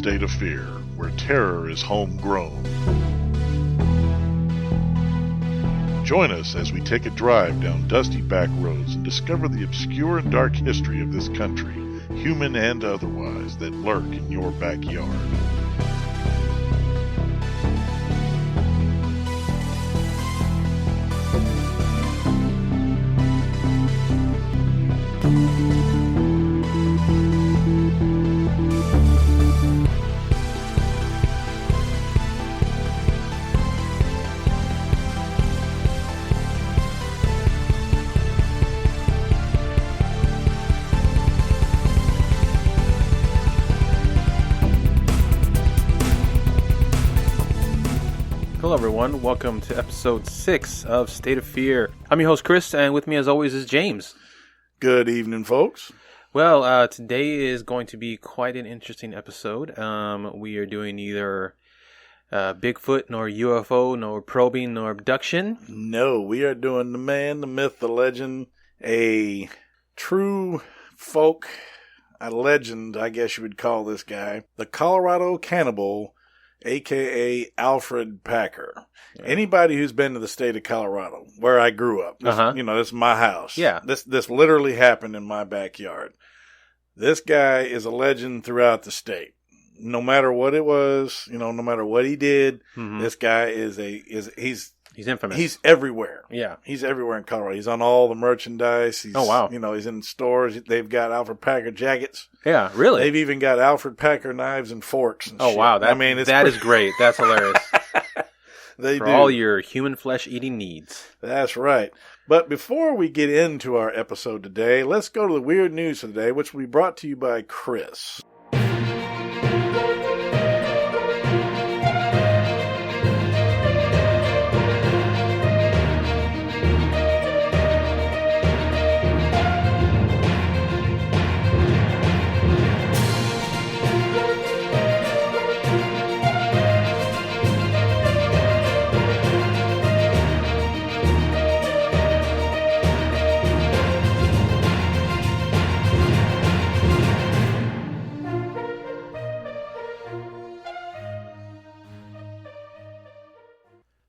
State of Fear, where terror is homegrown. Join us as we take a drive down dusty back roads and discover the obscure and dark history of this country, human and otherwise, that lurk in your backyard. Hello everyone, welcome to episode 6 of State of Fear. I'm your host Chris, and with me as always is James. Good evening, folks. Well, today is going to be quite an interesting episode. We are doing neither Bigfoot, nor UFO, nor probing, nor abduction. No, we are doing the man, the myth, the legend, a true folk, a legend, I guess you would call this guy, the Colorado Cannibal, a.k.a. Alferd Packer. Yeah. Anybody who's been to the state of Colorado, where I grew up, this, this is my house. Yeah. This literally happened in my backyard. This guy is a legend throughout the state. No matter what it was, no matter what he did, this guy he's infamous. He's everywhere. Yeah. He's everywhere in Colorado. He's on all the merchandise. Oh, wow. He's in stores. They've got Alferd Packer jackets. Yeah, really? They've even got Alferd Packer knives and forks and shit. Wow. That is great. That's hilarious. For all your human flesh eating needs. That's right. But before we get into our episode today, let's go to the weird news for today, which will be brought to you by Chris.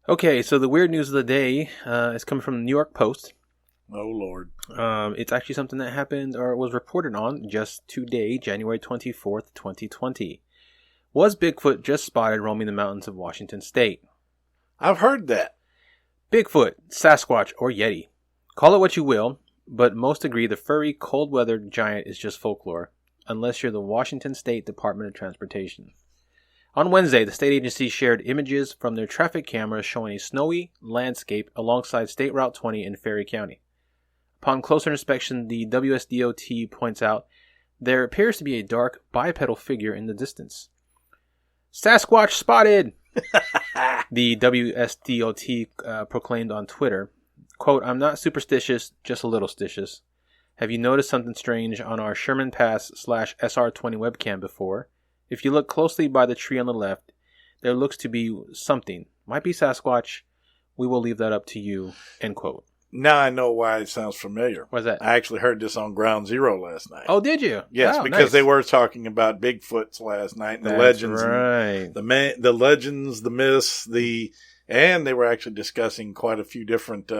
Okay, so the weird news of the day is coming from the New York Post. Oh, Lord. It's actually something that happened or was reported on just today, January 24th, 2020. Was Bigfoot just spotted roaming the mountains of Washington State? I've heard that. Bigfoot, Sasquatch, or Yeti. Call it what you will, but most agree the furry, cold-weathered giant is just folklore, unless you're the Washington State Department of Transportation. On Wednesday, the state agency shared images from their traffic cameras showing a snowy landscape alongside State Route 20 in Ferry County. Upon closer inspection, the WSDOT points out there appears to be a dark bipedal figure in the distance. Sasquatch spotted! The WSDOT proclaimed on Twitter, quote, "I'm not superstitious, just a little stitious. Have you noticed something strange on our Sherman Pass /SR20 webcam before? If you look closely by the tree on the left, there looks to be something. Might be Sasquatch. We will leave that up to you." End quote. Now I know why it sounds familiar. What's that? I actually heard this on Ground Zero last night. Oh, did you? Yes, wow, because nice. they were talking about Bigfoots last night and the legends. Right. And the legends, the myths, and they were actually discussing quite a few different,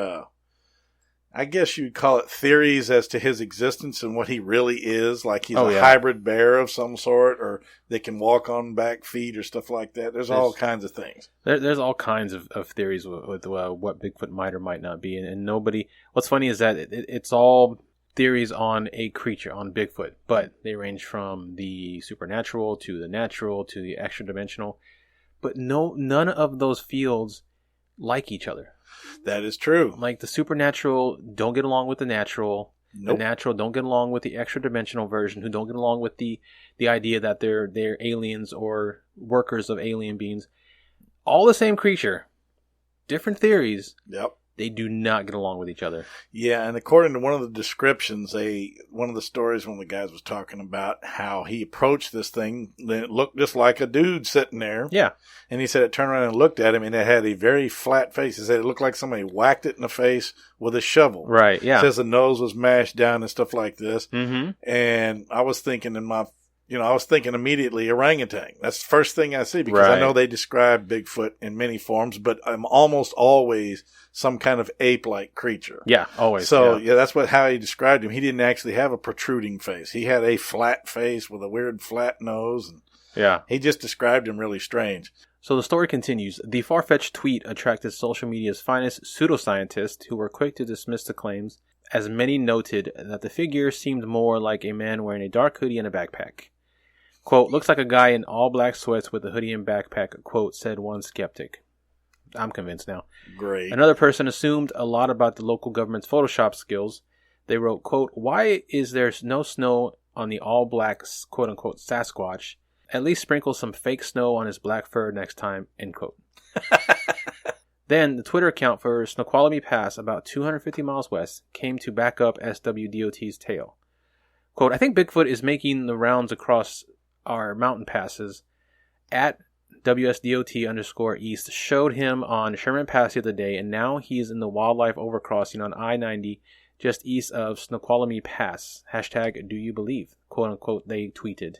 I guess you'd call it theories as to his existence and what he really is. Like he's a hybrid bear of some sort, or they can walk on back feet or stuff like that. There's all kinds of things. There's all kinds of theories with what Bigfoot might or might not be. And nobody, what's funny is that it's all theories on a creature, on Bigfoot, but they range from the supernatural to the natural to the extra dimensional. But none of those fields like each other. That is true. Like the supernatural don't get along with the natural. Nope. The natural don't get along with the extra dimensional version, who don't get along with the idea that they're aliens or workers of alien beings. All the same creature. Different theories. Yep. They do not get along with each other. Yeah, and according to one of the descriptions, one of the stories one of the guys was talking about how he approached this thing, it looked just like a dude sitting there. Yeah. And he said it turned around and looked at him, and it had a very flat face. He said it looked like somebody whacked it in the face with a shovel. Right, yeah. Says the nose was mashed down and stuff like this. Mm-hmm. And I was thinking in my I was thinking immediately orangutan. That's the first thing I see because I know they describe Bigfoot in many forms, but I'm almost always some kind of ape-like creature. Yeah, always. So, that's how he described him. He didn't actually have a protruding face. He had a flat face with a weird flat nose. And he just described him really strange. So the story continues. The far-fetched tweet attracted social media's finest pseudoscientists who were quick to dismiss the claims, as many noted that the figure seemed more like a man wearing a dark hoodie and a backpack. Quote, looks like a guy in all black sweats with a hoodie and backpack, quote, said one skeptic. I'm convinced now. Great. Another person assumed a lot about the local government's Photoshop skills. They wrote, quote, why is there no snow on the all black, quote unquote, Sasquatch? At least sprinkle some fake snow on his black fur next time, end quote. Then the Twitter account for Snoqualmie Pass, about 250 miles west, came to back up SWDOT's tale. Quote, I think Bigfoot is making the rounds across our mountain passes. At WSDOT_East showed him on Sherman Pass the other day, and now he's in the wildlife overcrossing on I-90 just east of Snoqualmie Pass. Hashtag do you believe, quote unquote, they tweeted.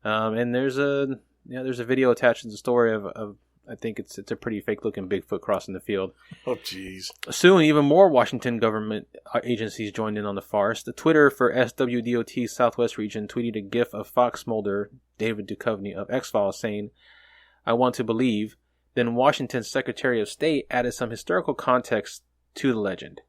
And there's a video attached to the story of I think it's a pretty fake looking Bigfoot crossing the field. Oh, jeez. Soon, even more Washington government agencies joined in on the farce. The Twitter for SWDOT's Southwest region tweeted a gif of Fox Mulder, David Duchovny of X-Files, saying, I want to believe. Then Washington's Secretary of State added some historical context to the legend.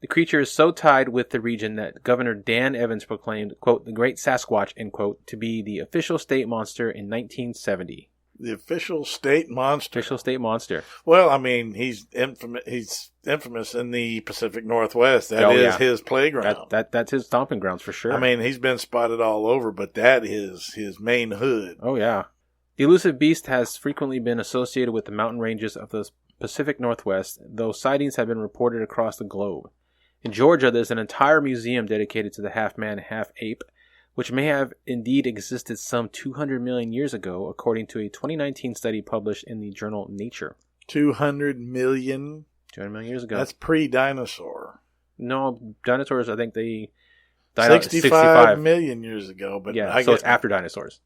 The creature is so tied with the region that Governor Dan Evans proclaimed, quote, the Great Sasquatch, end quote, to be the official state monster in 1970. The official state monster. Official state monster. Well, I mean, he's infamous in the Pacific Northwest. That is his playground. That's his stomping grounds for sure. I mean, he's been spotted all over, but that is his main hood. Oh, yeah. The elusive beast has frequently been associated with the mountain ranges of the Pacific Northwest, though sightings have been reported across the globe. In Georgia, there's an entire museum dedicated to the half-man, half-ape, which may have indeed existed some 200 million years ago, according to a 2019 study published in the journal Nature. 200 million? 200 million years ago. That's pre-dinosaur. No, dinosaurs, I think they died 65 million years ago. But yeah, so it's after dinosaurs.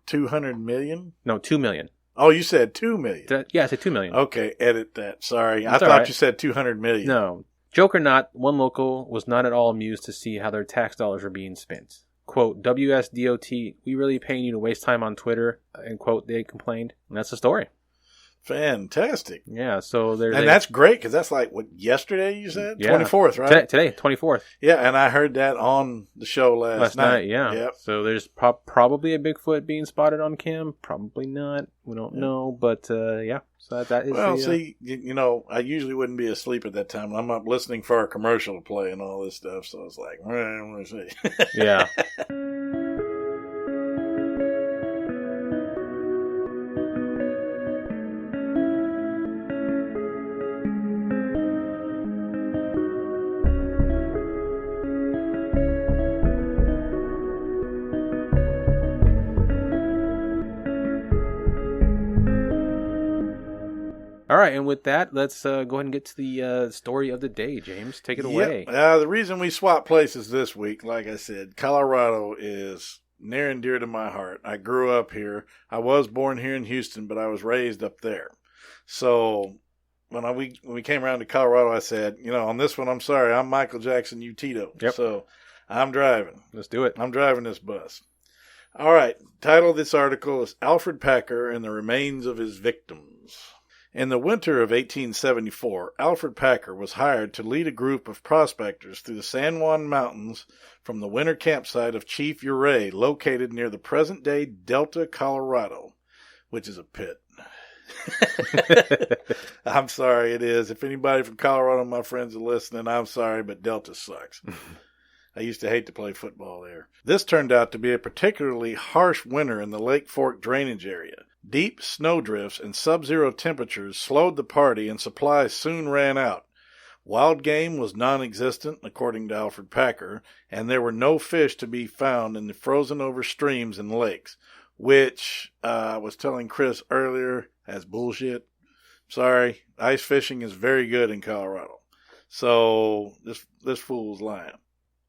200 million? No, 2 million. Oh, you said 2 million. I said 2 million. Okay, edit that. Sorry. I thought you said 200 million. No. Joke or not, one local was not at all amused to see how their tax dollars were being spent. Quote, WSDOT, we really paying you to waste time on Twitter, end quote, they complained. And that's the story. Fantastic. Yeah, so there's that's great, because that's like, what, yesterday you said? Yeah. 24th, right? Today, 24th. Yeah, and I heard that on the show last night. Yeah. Yep. So there's probably a Bigfoot being spotted on cam. Probably not. We don't know, but yeah. So that is see, I usually wouldn't be asleep at that time. I'm up listening for a commercial to play and all this stuff, so it's like, I'm going to see. Yeah. All right, and with that, let's go ahead and get to the story of the day. James, take it away. The reason we swapped places this week, like I said, Colorado is near and dear to my heart. I grew up here. I was born here in Houston, but I was raised up there. So when we came around to Colorado, I said, on this one, I'm sorry, I'm Michael Jackson, you Tito. Yep. So I'm driving. Let's do it. I'm driving this bus. All right. Title of this article is Alferd Packer and the Remains of His Victims. In the winter of 1874, Alferd Packer was hired to lead a group of prospectors through the San Juan Mountains from the winter campsite of Chief Ouray, located near the present-day Delta, Colorado, which is a pit. I'm sorry, it is. If anybody from Colorado, my friends, are listening, I'm sorry, but Delta sucks. I used to hate to play football there. This turned out to be a particularly harsh winter in the Lake Fork drainage area. Deep snowdrifts and sub-zero temperatures slowed the party, and supplies soon ran out. Wild game was non-existent, according to Alferd Packer, and there were no fish to be found in the frozen-over streams and lakes, which I was telling Chris earlier as bullshit. Sorry, ice fishing is very good in Colorado. So this fool's lying.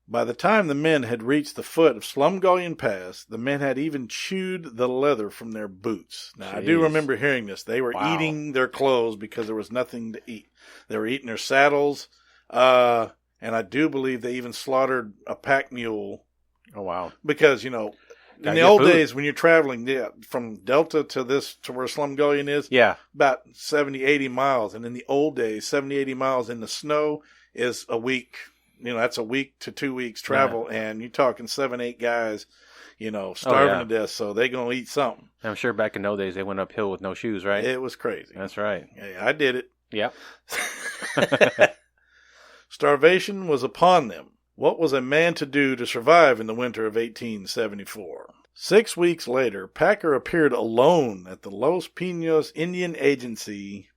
By the time the men had reached the foot of Slumgullion Pass, the men had even chewed the leather from their boots. Now, I do remember hearing this. They were eating their clothes because there was nothing to eat. They were eating their saddles, and I do believe they even slaughtered a pack mule. Oh, wow. Because, in the old days, when you're traveling from Delta to where Slumgullion is, about 70, 80 miles. And in the old days, 70, 80 miles in the snow is a week. That's a week to 2 weeks travel, and you're talking 7, 8 guys, starving to death, so they're going to eat something. I'm sure back in those days they went uphill with no shoes, right? It was crazy. That's right. Yeah, I did it. Yep. Starvation was upon them. What was a man to do to survive in the winter of 1874? 6 weeks later, Packer appeared alone at the Los Pinos Indian Agency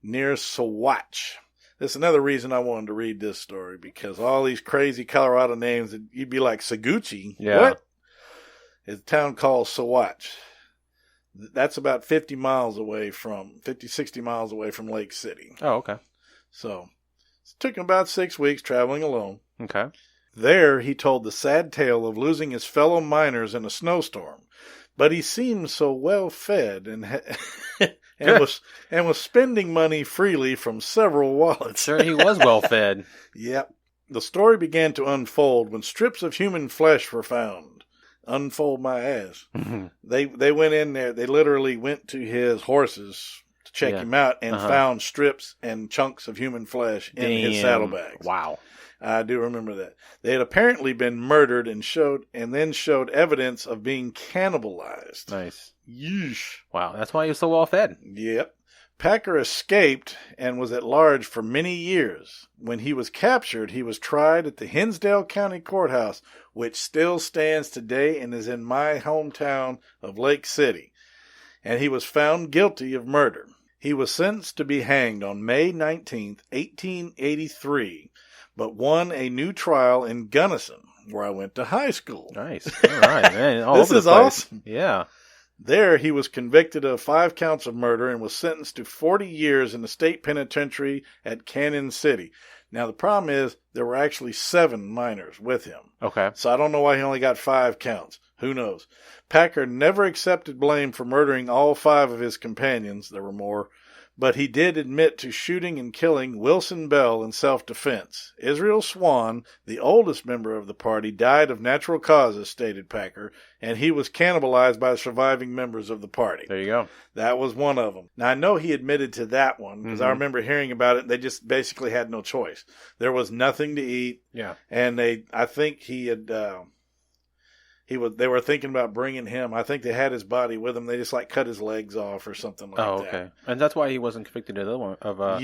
near Saguache. That's another reason I wanted to read this story, because all these crazy Colorado names, you'd be like, Saguchi? Yeah. What? It's a town called Saguache. That's about 60 miles away from Lake City. Oh, okay. So, it took him about 6 weeks traveling alone. Okay. There, he told the sad tale of losing his fellow miners in a snowstorm. But he seemed so well fed and was spending money freely from several wallets. Sure, he was well fed. Yep. The story began to unfold when strips of human flesh were found. Unfold my ass. They went in there. They literally went to his horses to check him out and found strips and chunks of human flesh in his saddlebags. Wow. I do remember that. They had apparently been murdered and then showed evidence of being cannibalized. Nice. Yeesh. Wow, that's why he was so well fed. Yep. Packer escaped and was at large for many years. When he was captured, he was tried at the Hinsdale County Courthouse, which still stands today and is in my hometown of Lake City. And he was found guilty of murder. He was sentenced to be hanged on May 19th, 1883, but won a new trial in Gunnison, where I went to high school. Nice. All right, man. This is awesome. Yeah. There, he was convicted of 5 counts of murder and was sentenced to 40 years in the state penitentiary at Canyon City. Now, the problem is there were actually 7 minors with him. Okay. So I don't know why he only got 5 counts. Who knows? Packer never accepted blame for murdering all 5 of his companions. There were more. But he did admit to shooting and killing Wilson Bell in self-defense. Israel Swan, the oldest member of the party, died of natural causes, stated Packer, and he was cannibalized by the surviving members of the party. There you go. That was one of them. Now, I know he admitted to that one, because I remember hearing about it. They just basically had no choice. There was nothing to eat. Yeah. And I think he had... They were thinking about bringing him. I think they had his body with them. They just cut his legs off or something like that. Oh, okay. And that's why he wasn't convicted of the other one of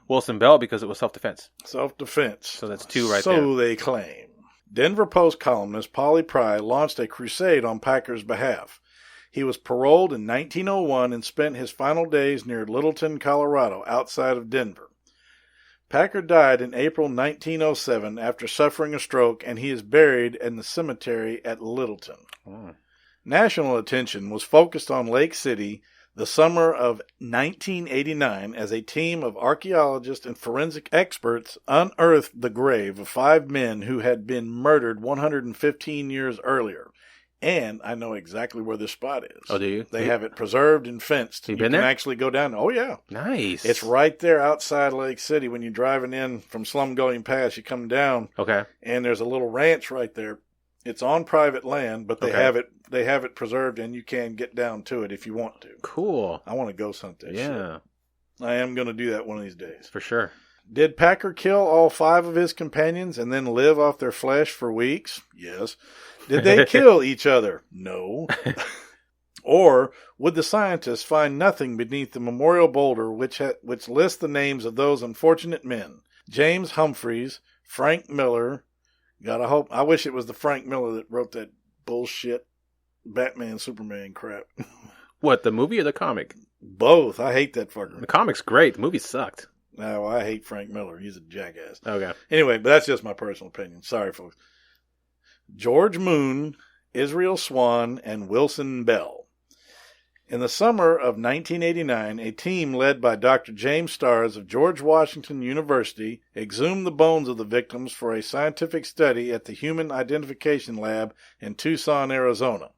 Wilson Bell, because it was self-defense. Self-defense. So that's 2 right there. there. So they claim. Denver Post columnist Polly Pry launched a crusade on Packer's behalf. He was paroled in 1901 and spent his final days near Littleton, Colorado, outside of Denver. Packer died in April 1907 after suffering a stroke, and he is buried in the cemetery at Littleton. National attention was focused on Lake City the summer of 1989 as a team of archaeologists and forensic experts unearthed the grave of 5 men who had been murdered 115 years earlier. And I know exactly where this spot is. Oh, do you? They have it preserved and fenced. You been there? can actually go down. Oh, yeah. Nice. It's right there outside Lake City. When you're driving in from Slumgullion Pass, you come down. Okay. And there's a little ranch right there. It's on private land, but they have it preserved, and you can get down to it if you want to. Cool. I want to go someday. Yeah. I am going to do that one of these days. For sure. Did Packer kill all 5 of his companions and then live off their flesh for weeks? Yes. Did they kill each other? No. Or would the scientists find nothing beneath the memorial boulder which lists the names of those unfortunate men? James Humphreys, Frank Miller. Gotta hope. I wish it was the Frank Miller that wrote that bullshit Batman Superman crap. What, the movie or the comic? Both. I hate that fucker. The comic's great. The movie sucked. No, I hate Frank Miller. He's a jackass. Okay. Anyway, but that's just my personal opinion. Sorry, folks. George Moon, Israel Swan, and Wilson Bell. In the summer of 1989, a team led by Dr. James Starrs of George Washington University exhumed the bones of the victims for a scientific study at the Human Identification Lab in Tucson, Arizona.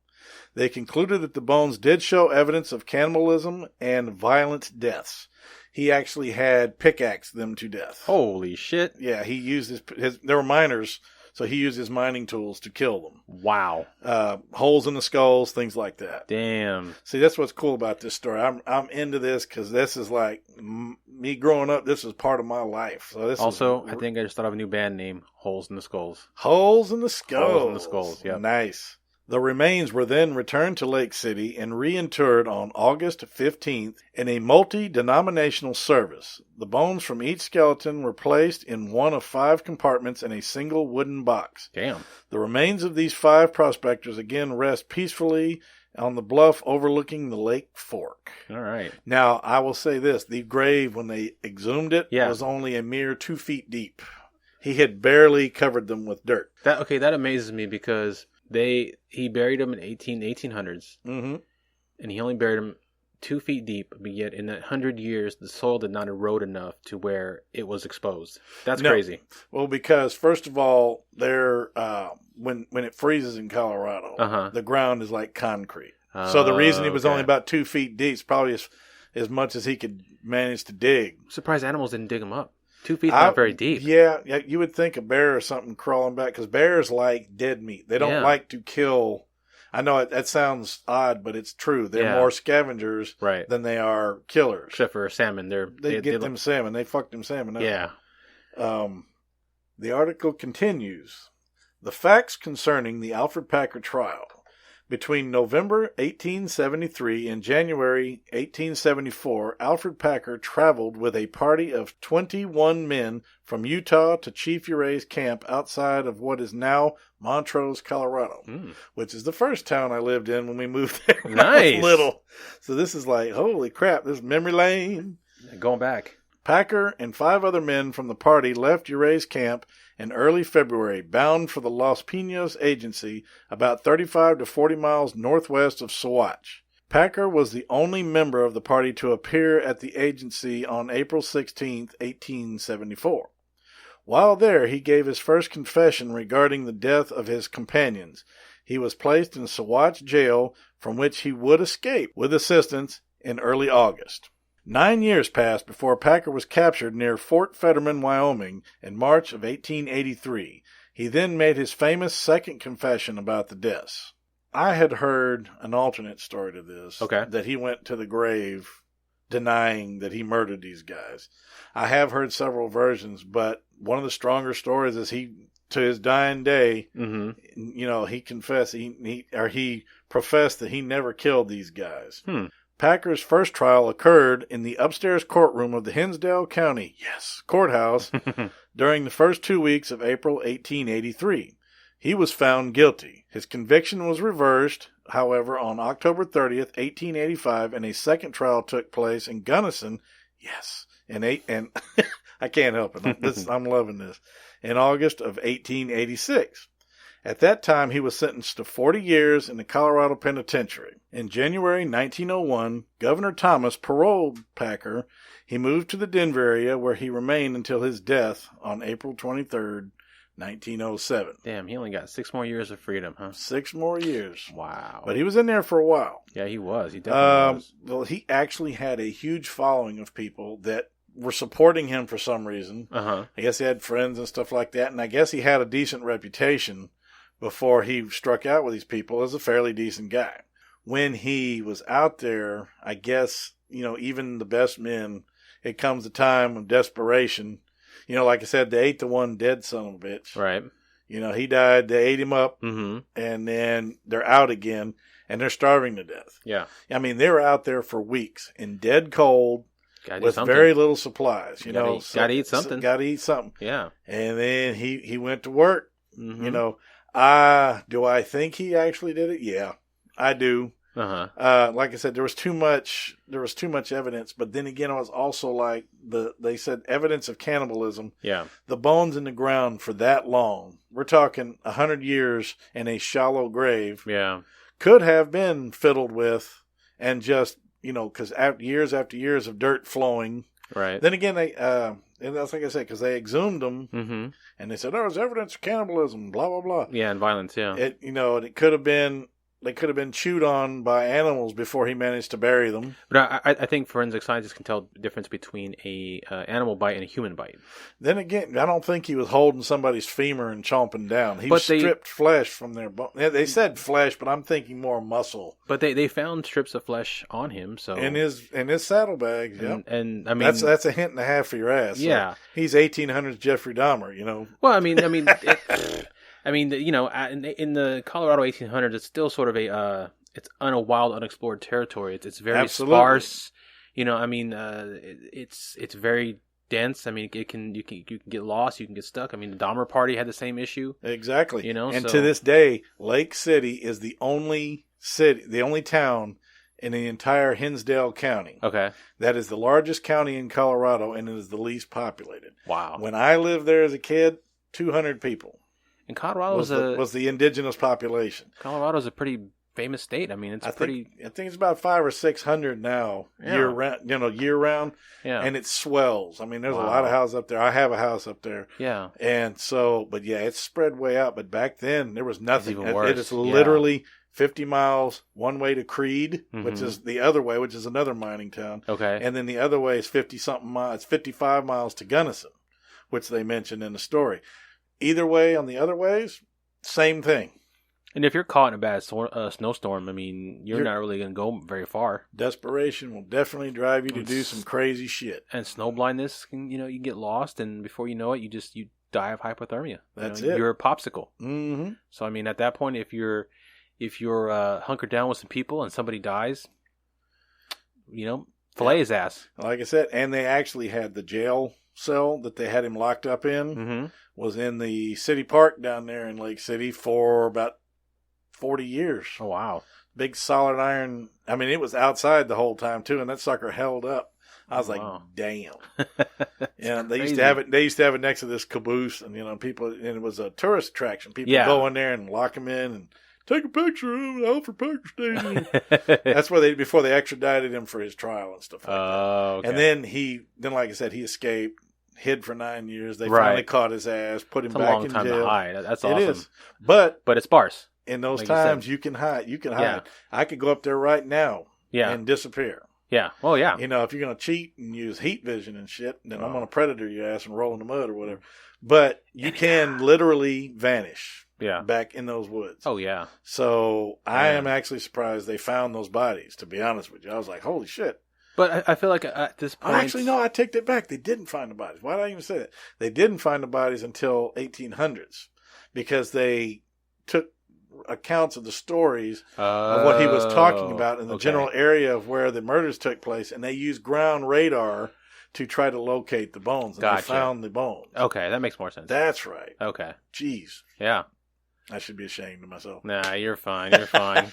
They concluded that the bones did show evidence of cannibalism and violent deaths. He actually had pickaxed them to death. Holy shit. Yeah, he used his they were miners, so he used his mining tools to kill them. Wow. Holes in the skulls, things like that. Damn. See, that's what's cool about this story. I'm into this because this is like me growing up. This is part of my life. So this also, is, I think I just thought of a new band name, Holes in the Skulls. Holes in the Skulls. Holes in the Skulls, yeah. Nice. The remains were then returned to Lake City and reinterred on August 15th in a multi-denominational service. The bones from each skeleton were placed in one of 5 compartments in a single wooden box. Damn. The remains of these 5 prospectors again rest peacefully on the bluff overlooking the Lake Fork. All right. Now, I will say this. The grave, when they exhumed it, Yeah. was only a mere 2 feet deep. He had barely covered them with dirt. That amazes me because he buried them in 1800s, Mm-hmm. and he only buried them 2 feet deep, but yet in 100 years, the soil did not erode enough to where it was exposed. That's crazy. Well, because first of all, they're when it freezes in Colorado, the ground is like concrete. So the reason he was only about 2 feet deep is probably as much as he could manage to dig. I'm surprised animals didn't dig them up. 2 feet is not very deep. Yeah, you would think a bear or something crawling back, because bears like dead meat. They don't like to kill. I know that sounds odd, but it's true. They're more scavengers than they are killers. Except for salmon. They get them salmon. They fuck them salmon up. Yeah. The article continues. The facts concerning the Alferd Packer trial. Between November 1873 and January 1874, Alferd Packer traveled with a party of 21 men from Utah to Chief Uray's camp outside of what is now Montrose, Colorado, which is the first town I lived in when we moved there when I was little. So this is like, holy crap, this is memory lane. Going back. Packer and 5 other men from the party left Uray's camp in early February, bound for the Los Pinos Agency, about 35 to 40 miles northwest of Saguache. Packer was the only member of the party to appear at the agency on April 16, 1874. While there, he gave his first confession regarding the death of his companions. He was placed in Saguache jail, from which he would escape with assistance in early August. 9 years passed before Packer was captured near Fort Fetterman, Wyoming, in March of 1883. He then made his famous second confession about the deaths. I had heard an alternate story to this, that he went to the grave denying that he murdered these guys. I have heard several versions, but one of the stronger stories is to his dying day, he confessed, he professed that he never killed these guys. Packer's first trial occurred in the upstairs courtroom of the Hinsdale County courthouse during the first 2 weeks of April 1883. He was found guilty. His conviction was reversed, however, on October 30th, 1885, and a second trial took place in Gunnison. And I can't help it. I'm loving this. In August of 1886. At that time, he was sentenced to 40 years in the Colorado Penitentiary. In January 1901, Governor Thomas paroled Packer. He moved to the Denver area, where he remained until his death on April 23rd, 1907. Damn, he only got 6 more years of freedom, huh? 6 more years. Wow. But he was in there for a while. Yeah, he was. He definitely was. Well, he actually had a huge following of people that were supporting him for some reason. I guess he had friends and stuff like that, and I guess he had a decent reputation before he struck out with these people as a fairly decent guy. When he was out there, I guess, even the best men, it comes a time of desperation. Like I said, they ate the one dead son of a bitch. Right. He died, they ate him up, and then they're out again, and they're starving to death. Yeah. I mean, they were out there for weeks in dead cold with very little supplies. Gotta eat something. Gotta eat something. Yeah. And then he went to work, do I think he actually did it? Yeah, I do. Like I said, there was too much evidence, but then again, it was also like they said evidence of cannibalism. Yeah. The bones in the ground for that long, we're talking 100 years in a shallow grave. Yeah. Could have been fiddled with and just, because years after years of dirt flowing. Right. Then again, they, and that's like I said, because they exhumed them, Mm-hmm. and they said, "Oh, there's evidence of cannibalism," blah blah blah. Yeah, and violence. Yeah. It could have been. They could have been chewed on by animals before he managed to bury them. But I think forensic scientists can tell the difference between a animal bite and a human bite. Then again, I don't think he was holding somebody's femur and chomping down. He stripped flesh from their bone. They said flesh, but I'm thinking more muscle. But they found strips of flesh on him, so in his saddlebags. Yep. And I mean that's a hint and a half for your ass. Yeah, so he's 1800s Jeffrey Dahmer. Well, I mean. In the Colorado 1800s, it's still sort of it's wild, unexplored territory. It's very sparse. It's very dense. I mean, you can get lost. You can get stuck. I mean, the Dahmer party had the same issue. Exactly. And to this day, Lake City is the only town in the entire Hinsdale County. Okay. That is the largest county in Colorado, and it is the least populated. Wow. When I lived there as a kid, 200 people. And Colorado was the indigenous population. Colorado's a pretty famous state. I mean, I think it's about 500 or 600 now year round. Yeah. And it swells. I mean, there's a lot of houses up there. I have a house up there. Yeah. And so, but yeah, it's spread way out. But back then there was nothing. It's even worse. It is literally 50 miles one way to Creed, mm-hmm. which is the other way, which is another mining town. Okay. And then the other way is 50-something miles. It's 55 miles to Gunnison, which they mentioned in the story. Either way, on the other ways, same thing. And if you're caught in a bad snowstorm, I mean, you're not really going to go very far. Desperation will definitely drive you to do some crazy shit. And snow blindness, you can get lost, and before you know it, you die of hypothermia. That's it. You're a popsicle. Mm-hmm. So I mean, at that point, if you're hunkered down with some people and somebody dies, fillet his ass. Like I said, and they actually had the jail cell that they had him locked up in mm-hmm. was in the city park down there in Lake City for about 40 years. Oh, wow. Big solid iron. I mean, it was outside the whole time too, and that sucker held up. I was like, damn. Yeah, they used to have it. They used to have it next to this caboose, and people. And it was a tourist attraction. People go in there and lock him in and take a picture of him. Alferd Packer stayed in. That's where before they extradited him for his trial and stuff like that. Okay. And then like I said, he escaped, hid for 9 years. They finally caught his ass, put him back in jail. It's a long time to hide. That's awesome. It is, but it's sparse. In those times, you can hide. You can hide. Yeah. I could go up there right now. Yeah. And disappear. Yeah. Oh, yeah. If you're going to cheat and use heat vision and shit, then I'm going to predator your ass and roll in the mud or whatever. But you can literally vanish. Yeah. Back in those woods. Oh, yeah. So I am actually surprised they found those bodies, to be honest with you. I was like, holy shit. But I feel like at this point... Actually, no, I take that back. They didn't find the bodies. Why did I even say that? They didn't find the bodies until 1800s because they took accounts of the stories of what he was talking about in the general area of where the murders took place, and they used ground radar to try to locate the bones, and they found the bones. Okay, that makes more sense. That's right. Okay. Jeez. Yeah. I should be ashamed of myself. Nah, you're fine. You're fine.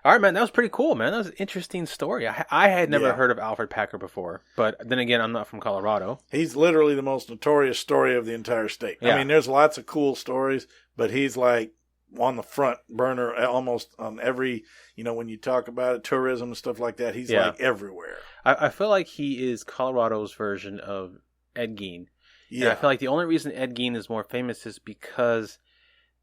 All right, man. That was pretty cool, man. That was an interesting story. I had never heard of Alferd Packer before, but then again, I'm not from Colorado. He's literally the most notorious story of the entire state. Yeah. I mean, there's lots of cool stories, but he's like on the front burner almost on every, when you talk about it, tourism and stuff like that, he's like everywhere. I feel like he is Colorado's version of Ed Gein. Yeah. And I feel like the only reason Ed Gein is more famous is because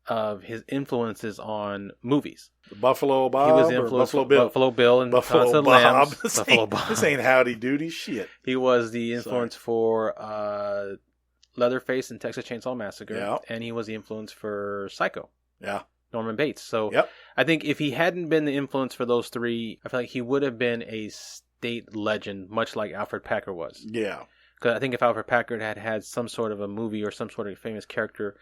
of his influences on movies. The Buffalo Bob, he was influenced Buffalo Bill and Buffalo Bob. Buffalo Bob. This ain't Howdy Doody shit. He was the influence for Leatherface and Texas Chainsaw Massacre, and he was the influence for Psycho. Yeah. Norman Bates. So I think if he hadn't been the influence for those three, I feel like he would have been a state legend, much like Alferd Packer was. Yeah. Because I think if Alferd Packer had some sort of a movie or some sort of famous character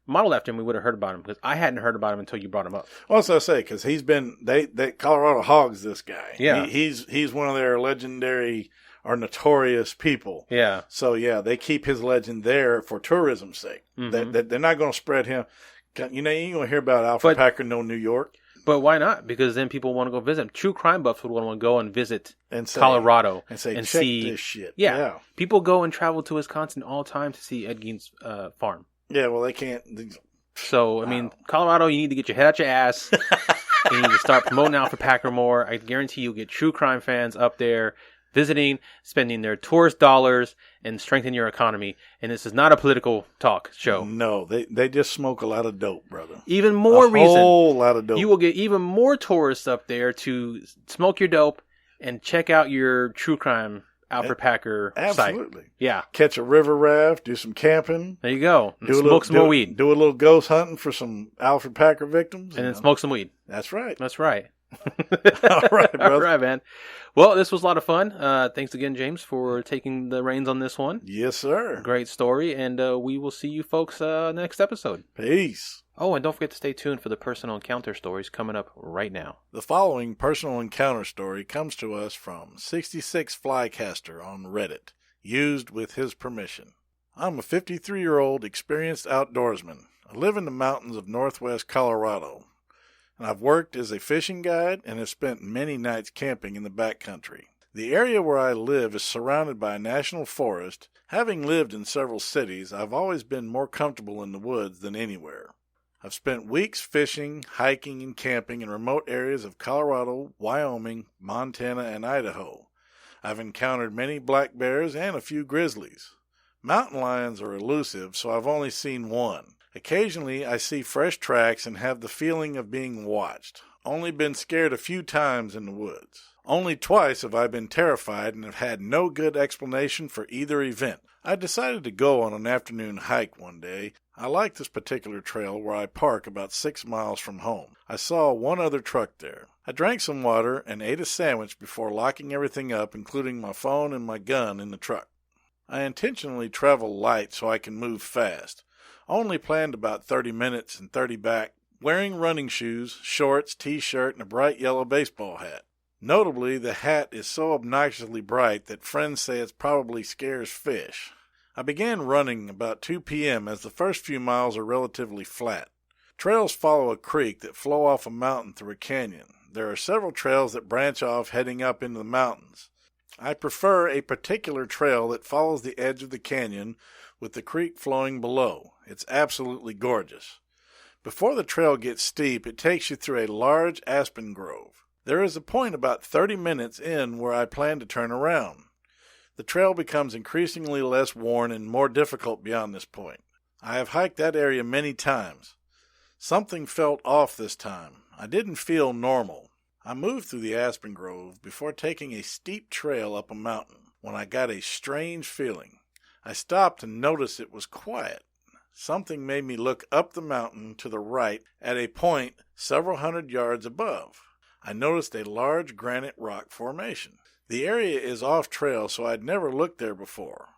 modeled after him, we would have heard about him, because I hadn't heard about him until you brought him up. Well, that's what I say, because he's been, they Colorado hogs this guy. Yeah. He's one of their legendary or notorious people. Yeah. So, they keep his legend there for tourism's sake. Mm-hmm. They're not going to spread him. You ain't going to hear about Alferd Packer in New York. But why not? Because then people want to go visit him. True crime buffs would want to go and visit Colorado and say, check see this shit. Yeah. People go and travel to Wisconsin all the time to see Ed Gein's farm. Yeah, well, they can't. So, I mean, Colorado, you need to get your head out your ass You need to start promoting Alferd Packer more. I guarantee you'll get true crime fans up there visiting, spending their tourist dollars, and strengthen your economy. And this is not a political talk show. No, they just smoke a lot of dope, brother. Even more reason. A whole lot of dope. You will get even more tourists up there to smoke your dope and check out your true crime Alferd Packer site. Absolutely. Yeah. Catch a river raft, do some camping. There you go. Smoke some more weed. Do a little ghost hunting for some Alferd Packer victims. And then smoke some weed. That's right. That's right. All right, brother. All right, man. Well, this was a lot of fun. Thanks again, James, for taking the reins on this one. Yes, sir. Great story. And we will see you folks next episode. Peace. Oh, and don't forget to stay tuned for the personal encounter stories coming up right now. The following personal encounter story comes to us from 66 Flycaster on Reddit, used with his permission. I'm a 53-year-old experienced outdoorsman. I live in the mountains of northwest Colorado, and I've worked as a fishing guide and have spent many nights camping in the backcountry. The area where I live is surrounded by a national forest. Having lived in several cities, I've always been more comfortable in the woods than anywhere. I've spent weeks fishing, hiking, and camping in remote areas of Colorado, Wyoming, Montana, and Idaho. I've encountered many black bears and a few grizzlies. Mountain lions are elusive, so I've only seen one. Occasionally, I see fresh tracks and have the feeling of being watched. Only been scared a few times in the woods. Only twice have I been terrified and have had no good explanation for either event. I decided to go on an afternoon hike one day. I like this particular trail where I park about 6 miles from home. I saw one other truck there. I drank some water and ate a sandwich before locking everything up, including my phone and my gun in the truck. I intentionally travel light so I can move fast. Only planned about 30 minutes and 30 back, wearing running shoes, shorts, t-shirt, and a bright yellow baseball hat. Notably, the hat is so obnoxiously bright that friends say it probably scares fish. I began running about 2 p.m. as the first few miles are relatively flat. Trails follow a creek that flow off a mountain through a canyon. There are several trails that branch off heading up into the mountains. I prefer a particular trail that follows the edge of the canyon with the creek flowing below. It's absolutely gorgeous. Before the trail gets steep, it takes you through a large aspen grove. There is a point about 30 minutes in where I plan to turn around. The trail becomes increasingly less worn and more difficult beyond this point. I have hiked that area many times. Something felt off this time. I didn't feel normal. I moved through the aspen grove before taking a steep trail up a mountain when I got a strange feeling. I stopped and noticed it was quiet. Something made me look up the mountain to the right at a point several hundred yards above. I noticed a large granite rock formation. The area is off trail, so I'd never looked there before.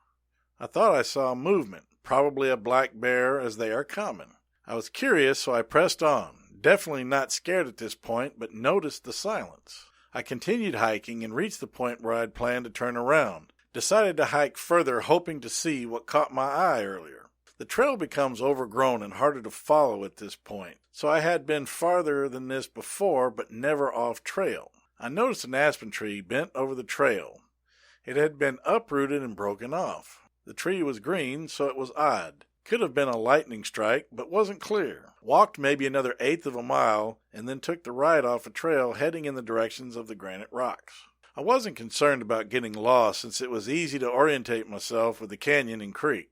I thought I saw movement, probably a black bear, as they are common. I was curious, so I pressed on, definitely not scared at this point, but noticed the silence. I continued hiking and reached the point where I'd planned to turn around. Decided to hike further, hoping to see what caught my eye earlier. The trail becomes overgrown and harder to follow at this point, so I had been farther than this before, but never off trail. I noticed an aspen tree bent over the trail. It had been uprooted and broken off. The tree was green, so it was odd. Could have been a lightning strike, but wasn't clear. Walked maybe another eighth of a mile, and then took the right off a trail heading in the directions of the granite rocks. I wasn't concerned about getting lost since it was easy to orientate myself with the canyon and creek.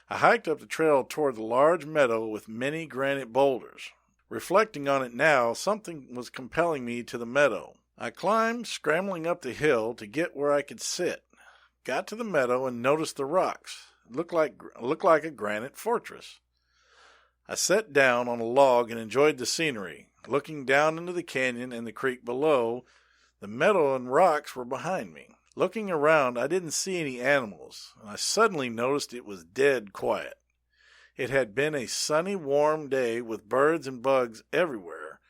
I hiked up the trail toward the large meadow with many granite boulders. Reflecting on it now, something was compelling me to the meadow. I climbed, scrambling up the hill to get where I could sit. Got to the meadow and noticed the rocks. It looked like a granite fortress. I sat down on a log and enjoyed the scenery. Looking down into the canyon and the creek below, the meadow and rocks were behind me. Looking around, I didn't see any animals, and I suddenly noticed it was dead quiet. It had been a sunny, warm day with birds and bugs everywhere.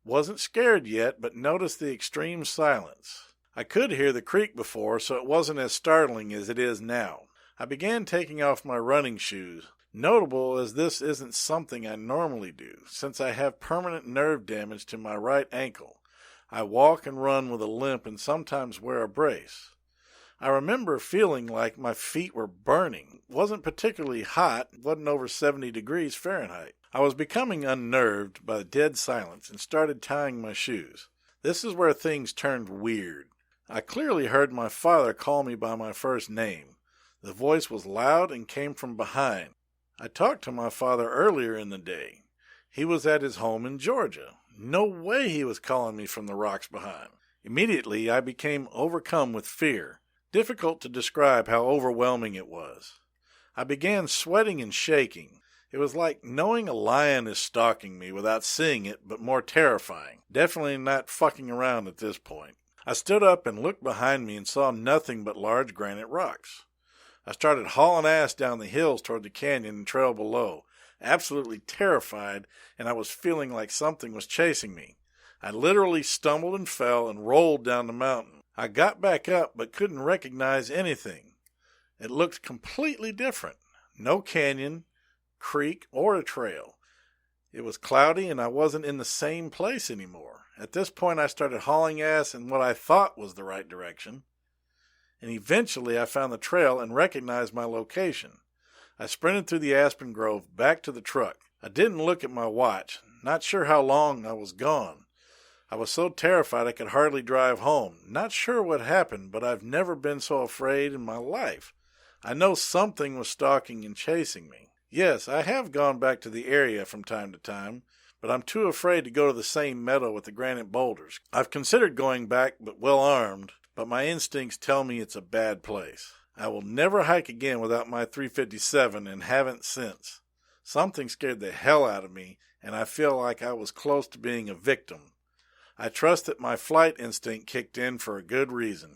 Wasn't scared yet, but noticed the extreme silence. I could hear the creek before, so it wasn't as startling as it is now. I began taking off my running shoes. Notable as this isn't something I normally do, since I have permanent nerve damage to my right ankle. I walk and run with a limp and sometimes wear a brace. I remember feeling like my feet were burning. It wasn't particularly hot, it wasn't over 70 degrees Fahrenheit. I was becoming unnerved by the dead silence and started tying my shoes. This is where things turned weird. I clearly heard my father call me by my first name. The voice was loud and came from behind. I talked to my father earlier in the day. He was at his home in Georgia. No way he was calling me from the rocks behind. Immediately, I became overcome with fear. Difficult to describe how overwhelming it was. I began sweating and shaking. It was like knowing a lion is stalking me without seeing it, but more terrifying. Definitely not fucking around at this point. I stood up and looked behind me and saw nothing but large granite rocks. I started hauling ass down the hills toward the canyon and trail below, absolutely terrified, and I was feeling like something was chasing me. I literally stumbled and fell and rolled down the mountain. I got back up but couldn't recognize anything. It looked completely different. No canyon, creek, or a trail. It was cloudy and I wasn't in the same place anymore. At this point I started hauling ass in what I thought was the right direction. And eventually I found the trail and recognized my location. I sprinted through the aspen grove back to the truck. I didn't look at my watch, not sure how long I was gone. I was so terrified I could hardly drive home. Not sure what happened, but I've never been so afraid in my life. I know something was stalking and chasing me. Yes, I have gone back to the area from time to time, but I'm too afraid to go to the same meadow with the granite boulders. I've considered going back, but well armed, but my instincts tell me it's a bad place. I will never hike again without my 357 and haven't since. Something scared the hell out of me, and I feel like I was close to being a victim. I trust that my flight instinct kicked in for a good reason.